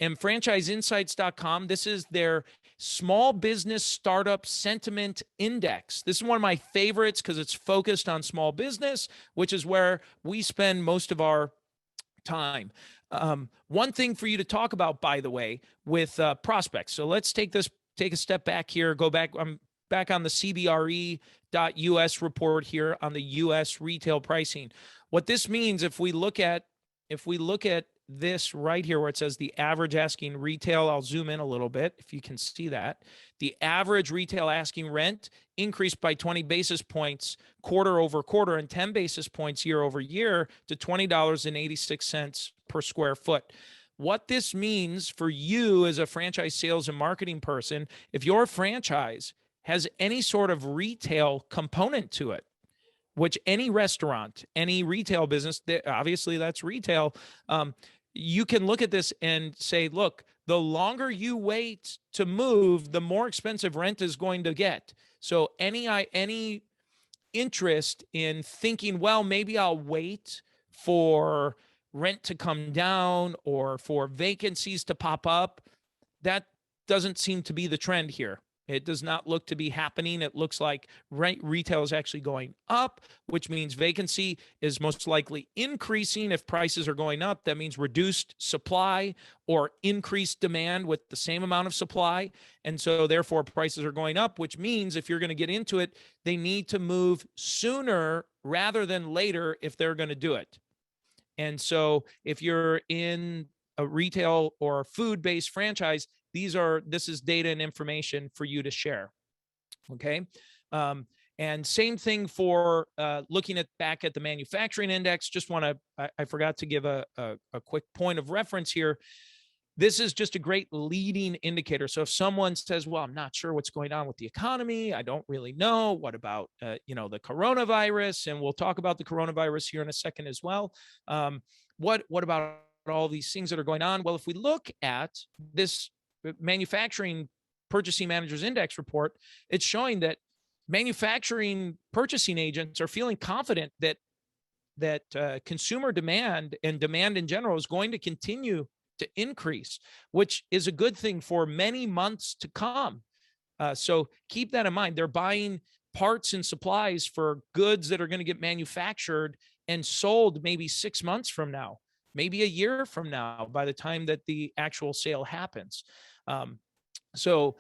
And franchiseinsights.com, this is their small business startup sentiment index. This is one of my favorites because it's focused on small business, which is where we spend most of our time. One thing for you to talk about, by the way, with prospects. So let's take a step back here, go back. I'm back on the CBRE.US report here on the US retail pricing. What this means, if we look at this right here where it says the average asking retail, I'll zoom in a little bit if you can see that. The average retail asking rent increased by 20 basis points quarter over quarter and 10 basis points year over year to $20.86 per square foot. What this means for you as a franchise sales and marketing person, if your franchise has any sort of retail component to it, which any restaurant, any retail business, obviously that's retail, you can look at this and say, look, the longer you wait to move, the more expensive rent is going to get. So any interest in thinking, well, maybe I'll wait for rent to come down or for vacancies to pop up, that doesn't seem to be the trend here. It does not look to be happening. It looks like retail is actually going up, which means vacancy is most likely increasing. If prices are going up, that means reduced supply or increased demand with the same amount of supply. And so therefore prices are going up, which means if you're going to get into it, they need to move sooner rather than later if they're going to do it. And so if you're in a retail or food-based franchise, this is data and information for you to share. Okay. And same thing for looking back at the manufacturing index. Just I forgot to give a quick point of reference here. This is just a great leading indicator. So if someone says, well, I'm not sure what's going on with the economy, I don't really know. What about, the coronavirus? And we'll talk about the coronavirus here in a second as well. What about all these things that are going on? Well, if we look at this manufacturing purchasing managers index report, it's showing that manufacturing purchasing agents are feeling confident that consumer demand and demand in general is going to continue to increase, which is a good thing for many months to come. So keep that in mind. They're buying parts and supplies for goods that are going to get manufactured and sold maybe 6 months from now, maybe a year from now, by the time that the actual sale happens. So